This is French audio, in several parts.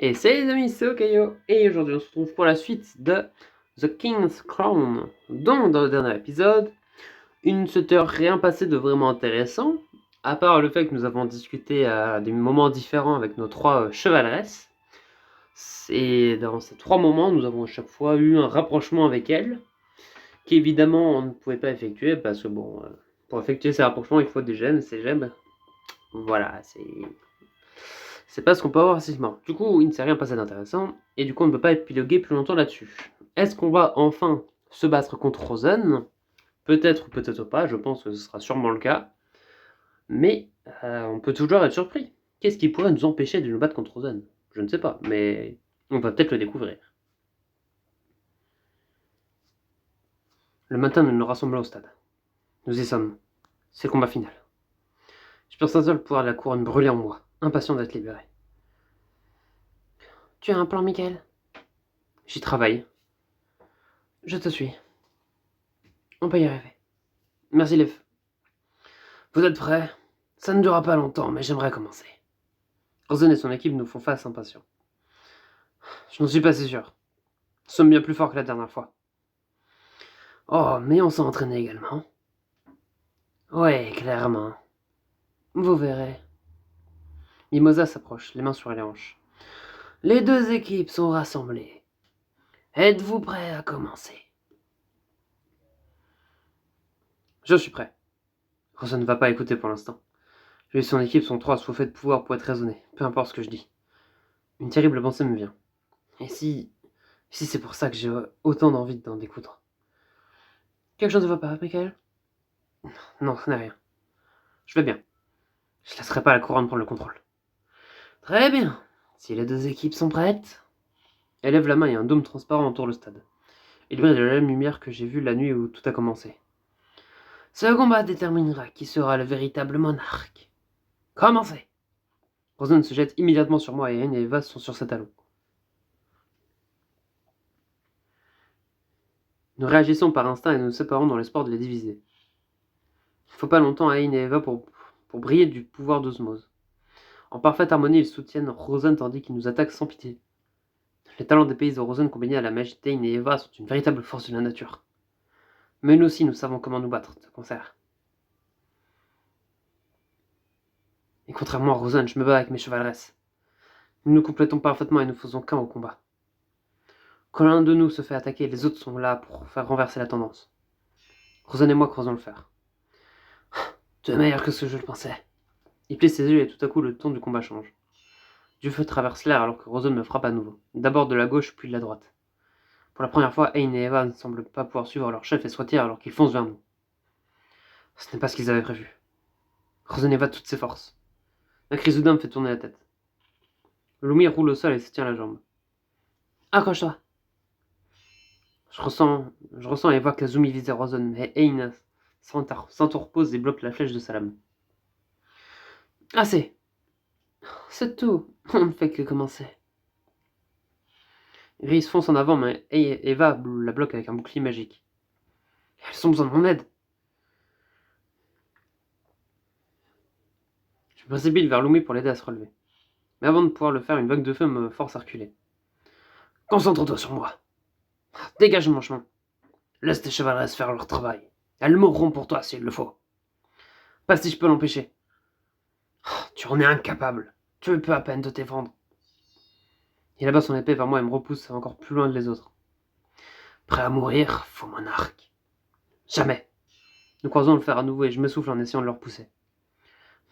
Et salut les amis, c'est Okayo, et aujourd'hui on se retrouve pour la suite de The King's Crown. Donc dans le dernier épisode, il ne s'était rien passé de vraiment intéressant, à part le fait que nous avons discuté à des moments différents avec nos trois chevaleresses. Et dans ces trois moments, nous avons à chaque fois eu un rapprochement avec elles, qui évidemment on ne pouvait pas effectuer, parce que bon, pour effectuer ces rapprochements, il faut des gemmes, ces gemmes, voilà, c'est pas ce qu'on peut avoir facilement. Du coup, il ne s'est rien passé d'intéressant, et du coup, on ne peut pas épiloguer plus longtemps là-dessus. Est-ce qu'on va enfin se battre contre Rosen? Peut-être ou peut-être pas, je pense que ce sera sûrement le cas. Mais on peut toujours être surpris. Qu'est-ce qui pourrait nous empêcher de nous battre contre Rosen? Je ne sais pas, mais on va peut-être le découvrir. Le matin, nous nous rassemblons au stade. Nous y sommes. C'est le combat final. Je pense un seul pouvoir de la couronne brûler en moi, impatient d'être libéré. Tu as un plan, Michael? J'y travaille. Je te suis. On peut y arriver. Merci les... Vous êtes prêts? Ça ne durera pas longtemps, mais j'aimerais commencer. Rosen et son équipe nous font face impatients. Je n'en suis pas si sûr. Nous sommes bien plus forts que la dernière fois. Oh, mais on s'est entraîné également. Ouais, clairement. Vous verrez. Mimosa s'approche, les mains sur les hanches. Les deux équipes sont rassemblées. Êtes-vous prêts à commencer? Je suis prêt. Rosen ne va pas écouter pour l'instant. Lui et son équipe sont trop assoiffés de pouvoir pour être raisonnés, peu importe ce que je dis. Une terrible pensée me vient. Et si c'est pour ça que j'ai autant d'envie d'en découdre? Quelque chose ne va pas, Michael? Non, ce n'est rien. Je vais bien. Je laisserai pas la couronne prendre le contrôle. Très bien. Si les deux équipes sont prêtes... Elle lève la main et un dôme transparent entoure le stade. Il brille de la même lumière que j'ai vue la nuit où tout a commencé. Ce combat déterminera qui sera le véritable monarque. Commencez. Rosen se jette immédiatement sur moi et Anne et Eva sont sur ses talons. Nous réagissons par instinct et nous nous séparons dans l'espoir de les diviser. Il ne faut pas longtemps à Aine et Eva pour briller du pouvoir d'osmose. En parfaite harmonie, ils soutiennent Rosen tandis qu'ils nous attaquent sans pitié. Les talents des pays de Rosen combinés à la magie d'Aine et Eva sont une véritable force de la nature. Mais nous aussi, nous savons comment nous battre de concert. Et contrairement à Rosen, je me bats avec mes chevaleresses. Nous nous complétons parfaitement et nous faisons qu'un au combat. Quand l'un de nous se fait attaquer, les autres sont là pour faire renverser la tendance. Rosen et moi creusons le fer. Tu es meilleur que ce que je le pensais. Il plie ses yeux et tout à coup le ton du combat change. Du feu traverse l'air alors que Rosen me frappe à nouveau, d'abord de la gauche puis de la droite. Pour la première fois, Aine et Eva ne semblent pas pouvoir suivre leur chef et se retirent alors qu'ils foncent vers nous. Ce n'est pas ce qu'ils avaient prévu. Rosen évade toutes ses forces. Un cri soudain me fait tourner la tête. Lumi roule au sol et se tient la jambe. Accroche-toi. Je ressens et vois qu'Azumi vise Rosen, mais Aine s'interpose et bloque la flèche de sa lame. Assez. C'est tout. On ne fait que commencer. Rhys fonce en avant, mais Eva la bloque avec un bouclier magique. Elles ont besoin de mon aide. Je me précipite vers Lumi pour l'aider à se relever. Mais avant de pouvoir le faire, une vague de feu me force à reculer. Concentre-toi sur moi. Dégage mon chemin. Laisse tes chevaleresses faire leur travail. Elles mourront pour toi s'il le faut. Pas si je peux l'empêcher. Tu en es incapable. Tu peux à peine te défendre. Il abat son épée vers moi et me repousse encore plus loin que les autres. Prêt à mourir, faux monarque. Jamais. Nous croisons le fer à nouveau et je m'essouffle en essayant de le repousser.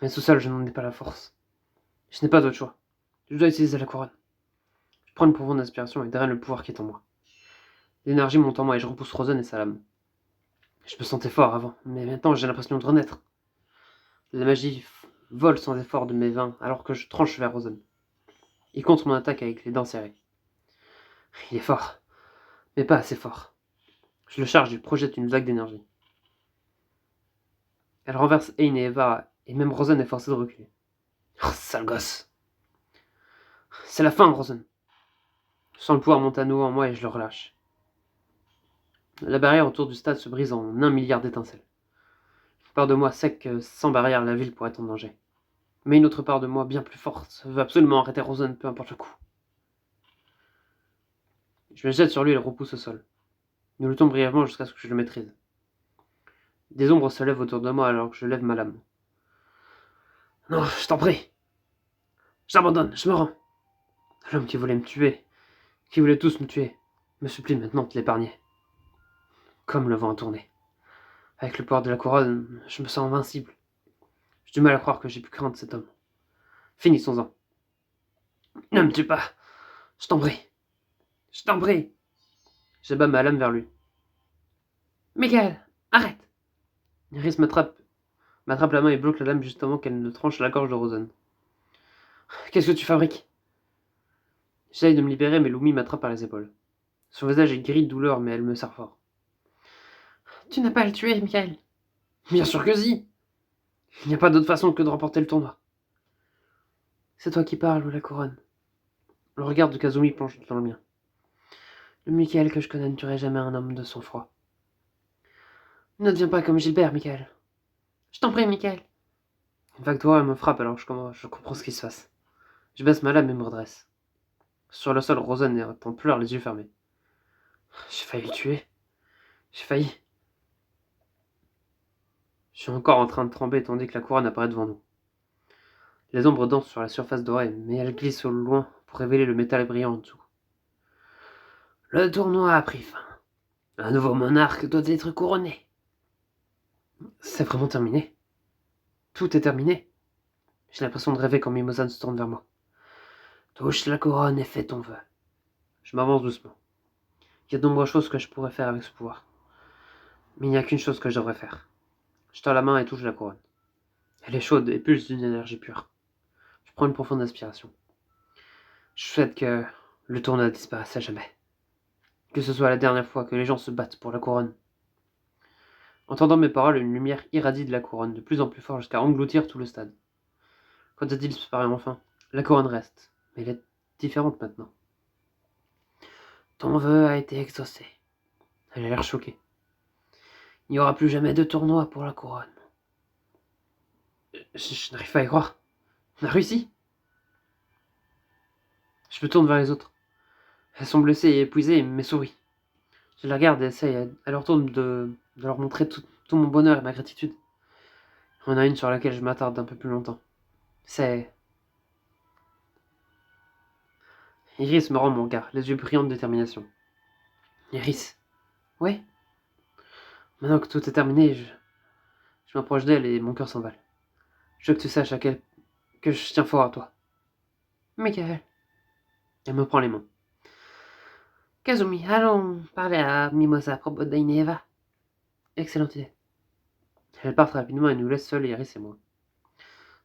Mais tout seul, je n'en ai pas la force. Je n'ai pas d'autre choix. Je dois utiliser la couronne. Je prends une profonde inspiration et draine le pouvoir qui est en moi. L'énergie monte en moi et je repousse Rosen et sa lame. Je me sentais fort avant, mais maintenant j'ai l'impression de renaître. La magie vole sans effort de mes veins alors que je tranche vers Rosen. Il contre mon attaque avec les dents serrées. Il est fort, mais pas assez fort. Je le charge et projette une vague d'énergie. Elle renverse Aine et Eva, et même Rosen est forcé de reculer. Oh, sale gosse. C'est la fin, Rosen. Je sens le pouvoir monter à nouveau en moi et je le relâche. La barrière autour du stade se brise en 1 milliard d'étincelles. Une part de moi sait que sans barrière, la ville pourrait être en danger. Mais une autre part de moi, bien plus forte, veut absolument arrêter Rosen, peu importe le coup. Je me jette sur lui et le repousse au sol. Nous luttons brièvement jusqu'à ce que je le maîtrise. Des ombres se lèvent autour de moi alors que je lève ma lame. Non, je t'en prie. J'abandonne, je me rends. L'homme qui voulait me tuer, qui voulait tous me tuer, me supplie maintenant de l'épargner. Comme le vent a tourné. Avec le pouvoir de la couronne, je me sens invincible. J'ai du mal à croire que j'ai pu craindre cet homme. Finissons-en. Ne me tue pas. Je t'en prie. Je t'en prie. J'abat ma lame vers lui. Michael, arrête. Iris m'attrape la main et bloque la lame juste avant qu'elle ne tranche la gorge de Rosen. Qu'est-ce que tu fabriques? J'essaye de me libérer, mais Lumi m'attrape par les épaules. Son visage est gris de douleur, mais elle me serre fort. Tu n'as pas à le tuer, Michael. Bien sûr que si. Il n'y a pas d'autre façon que de remporter le tournoi. C'est toi qui parles ou la couronne? Le regard de Kazumi plonge dans le mien. Le Michael que je connais ne tuerait jamais un homme de sang-froid. Ne deviens pas comme Gilbert, Michael. Je t'en prie, Michael. Une vague d'horreur me frappe alors je comprends ce qui se passe. Je baisse ma lame et me redresse. Sur le sol, Rosen est en pleurs, les yeux fermés. J'ai failli le tuer. J'ai failli. Je suis encore en train de trembler tandis que la couronne apparaît devant nous. Les ombres dansent sur la surface dorée, mais elles glissent au loin pour révéler le métal brillant en dessous. Le tournoi a pris fin. Un nouveau monarque doit être couronné. C'est vraiment terminé. Tout est terminé. J'ai l'impression de rêver quand Mimosa se tourne vers moi. Touche la couronne et fais ton vœu. Je m'avance doucement. Il y a de nombreuses choses que je pourrais faire avec ce pouvoir. Mais il n'y a qu'une chose que je devrais faire. Je tends la main et touche la couronne. Elle est chaude et pulse d'une énergie pure. Je prends une profonde inspiration. Je souhaite que le tournoi disparaisse à jamais. Que ce soit la dernière fois que les gens se battent pour la couronne. Entendant mes paroles, une lumière irradie de la couronne, de plus en plus fort jusqu'à engloutir tout le stade. Quand il disparaît enfin, la couronne reste, mais elle est différente maintenant. Ton vœu a été exaucé. Elle a l'air choquée. Il n'y aura plus jamais de tournoi pour la couronne. Je n'arrive pas à y croire. On a réussi. Je me tourne vers les autres. Elles sont blessées et épuisées, mais sourient. Je les regarde et essaye à leur tour de leur montrer tout mon bonheur et ma gratitude. Il y en a une sur laquelle je m'attarde un peu plus longtemps. C'est... Iris me rend mon regard, les yeux brillants de détermination. Iris. Ouais. Maintenant que tout est terminé, je m'approche d'elle et mon cœur s'emballe. Je veux que tu saches que je tiens fort à toi. Michael. Elle me prend les mains. Kazumi, allons parler à Mimosa à propos d'Aineva. Excellente idée. Elle part rapidement et nous laisse seuls, Iris et moi.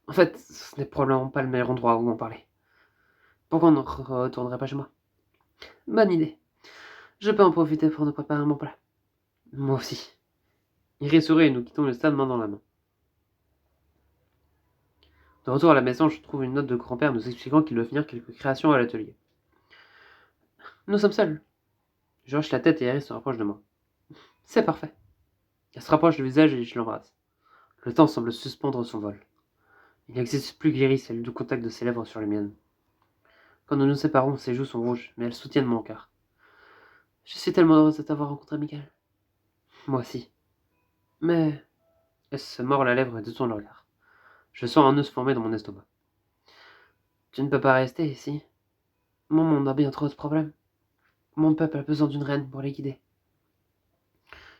En fait, ce n'est probablement pas le meilleur endroit où en parler. Pourquoi on ne retournerait pas chez moi? Bonne idée. Je peux en profiter pour nous préparer mon plat. Moi aussi. Iris sourit et nous quittons le stade main dans la main. De retour à la maison, je trouve une note de grand-père nous expliquant qu'il doit finir quelques créations à l'atelier. Nous sommes seuls. Je hoche la tête et Iris se rapproche de moi. C'est parfait. Elle se rapproche du visage et je l'embrasse. Le temps semble suspendre son vol. Il n'existe plus qu'Iris et le doux contact de ses lèvres sur les miennes. Quand nous nous séparons, ses joues sont rouges, mais elles soutiennent mon cœur. Je suis tellement heureuse de t'avoir rencontré, Michael. Moi aussi. Mais... Elle se mord la lèvre et détourne le regard. Je sens un nœud se former dans mon estomac. Tu ne peux pas rester ici. Mon monde a bien trop de problèmes. Mon peuple a besoin d'une reine pour les guider.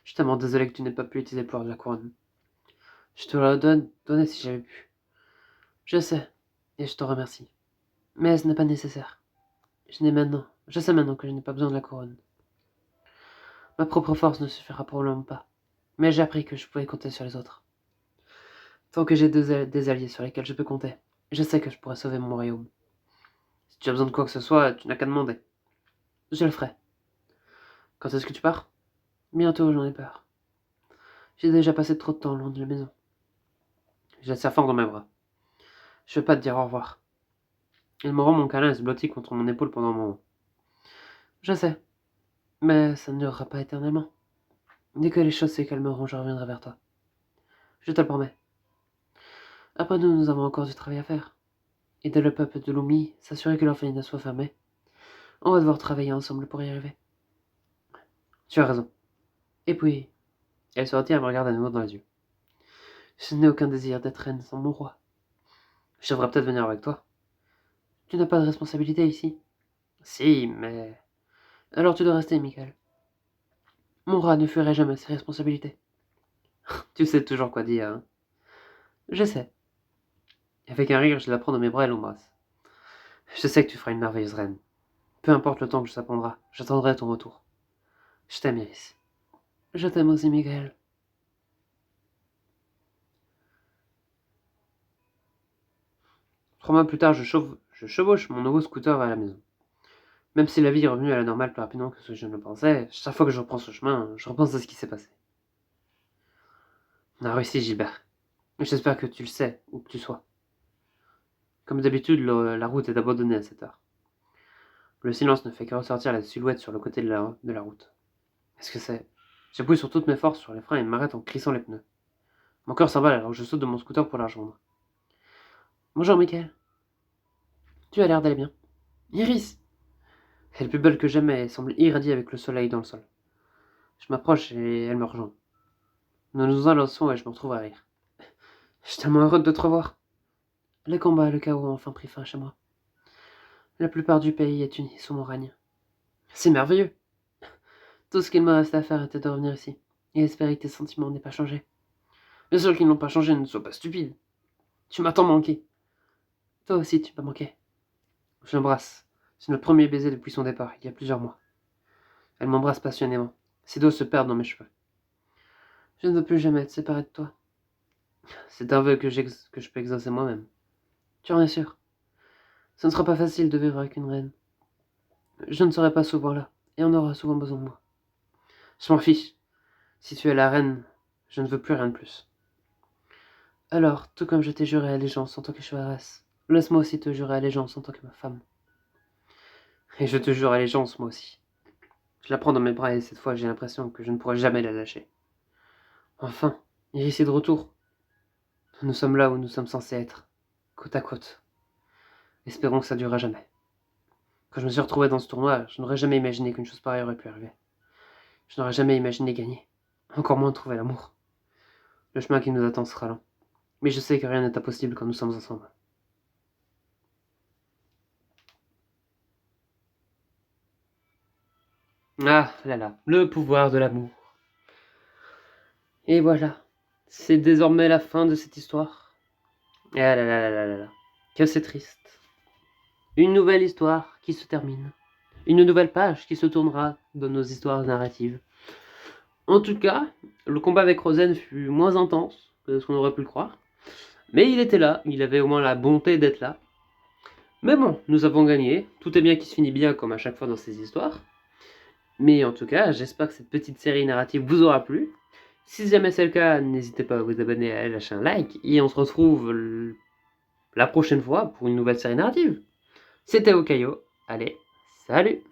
Je suis tellement désolé que tu n'aies pas pu utiliser le pouvoir de la couronne. Je te la donner si j'avais pu. Je sais, et je te remercie. Mais ce n'est pas nécessaire. Je sais maintenant que je n'ai pas besoin de la couronne. Ma propre force ne suffira probablement pas. Mais j'ai appris que je pouvais compter sur les autres. Tant que j'ai des alliés sur lesquels je peux compter, je sais que je pourrai sauver mon royaume. Si tu as besoin de quoi que ce soit, tu n'as qu'à demander. Je le ferai. Quand est-ce que tu pars? Bientôt, j'en ai peur. J'ai déjà passé trop de temps loin de la maison. Je la serre fort dans mes bras. Je veux pas te dire au revoir. Elle me rend mon câlin et se blottit contre mon épaule pendant un moment. Je sais, mais ça ne durera pas éternellement. Dès que les choses se calmeront, je reviendrai vers toi. Je te le promets. Après nous avons encore du travail à faire. Aider le peuple de Lumi, s'assurer que l'orphelinat soit fermé. On va devoir travailler ensemble pour y arriver. Tu as raison. Et puis, elle se retire et me regarde à nouveau dans les yeux. Je n'ai aucun désir d'être reine sans mon roi. Je devrais peut-être venir avec toi. Tu n'as pas de responsabilité ici. Si, mais... Alors tu dois rester, Michael. Mon roi ne fuirait jamais ses responsabilités. Tu sais toujours quoi dire, hein. Je sais. Avec un rire, je la prends dans mes bras et l'embrasse. Je sais que tu feras une merveilleuse reine. Peu importe le temps que ça prendra, j'attendrai ton retour. Je t'aime, Iris. Je t'aime aussi, Michael. 3 mois plus tard, je chevauche mon nouveau scooter vers la maison. Même si la vie est revenue à la normale plus rapidement que ce que je ne le pensais, chaque fois que je reprends ce chemin, je repense à ce qui s'est passé. On a réussi, Gilbert. J'espère que tu le sais, où que tu sois. Comme d'habitude, la route est abandonnée à cette heure. Le silence ne fait que ressortir la silhouette sur le côté de la route. Qu'est-ce que c'est? J'appuie sur toutes mes forces sur les freins et m'arrête en crissant les pneus. Mon cœur s'emballe alors que je saute de mon scooter pour la rejoindre. Bonjour, Michael. Tu as l'air d'aller bien. Iris! Elle est plus belle que jamais et semble irradiée avec le soleil dans le sol. Je m'approche et elle me rejoint. Nous nous enlaçons et je me retrouve à rire. Je suis tellement heureux de te revoir. Les combats et le chaos ont enfin pris fin chez moi. La plupart du pays est uni sous mon règne. C'est merveilleux. Tout ce qu'il me reste à faire était de revenir ici et espérer que tes sentiments n'aient pas changé. Bien sûr qu'ils n'ont pas changé, ne sois pas stupide. Tu m'as tant manqué. Toi aussi, tu m'as manqué. Je l'embrasse. C'est notre premier baiser depuis son départ, il y a plusieurs mois. Elle m'embrasse passionnément. Ses doigts se perdent dans mes cheveux. Je ne veux plus jamais être séparé de toi. C'est un vœu que je peux exaucer moi-même. Tu en es sûr? Ce ne sera pas facile de vivre avec une reine. Je ne serai pas souvent là, et on aura souvent besoin de moi. Je m'en fiche. Si tu es la reine, je ne veux plus rien de plus. Alors, tout comme je t'ai juré allégeance en tant que chevaleresse, laisse-moi aussi te jurer allégeance en tant que ma femme. Et je te jure allégeance, moi aussi. Je la prends dans mes bras et cette fois j'ai l'impression que je ne pourrai jamais la lâcher. Enfin, Iris est de retour. Nous sommes là où nous sommes censés être, côte à côte. Espérons que ça durera jamais. Quand je me suis retrouvé dans ce tournoi, je n'aurais jamais imaginé qu'une chose pareille aurait pu arriver. Je n'aurais jamais imaginé gagner, encore moins trouver l'amour. Le chemin qui nous attend sera lent, mais je sais que rien n'est impossible quand nous sommes ensemble. Ah là là, le pouvoir de l'amour. Et voilà, c'est désormais la fin de cette histoire. Ah là là là là là là, que c'est triste. Une nouvelle histoire qui se termine. Une nouvelle page qui se tournera dans nos histoires narratives. En tout cas, le combat avec Rosen fut moins intense que ce qu'on aurait pu le croire. Mais il était là, il avait au moins la bonté d'être là. Mais bon, nous avons gagné. Tout est bien qui se finit bien comme à chaque fois dans ces histoires. Mais en tout cas, j'espère que cette petite série narrative vous aura plu. Si jamais c'est le cas, n'hésitez pas à vous abonner, à lâcher un like. Et on se retrouve la prochaine fois pour une nouvelle série narrative. C'était Okayo. Allez, salut!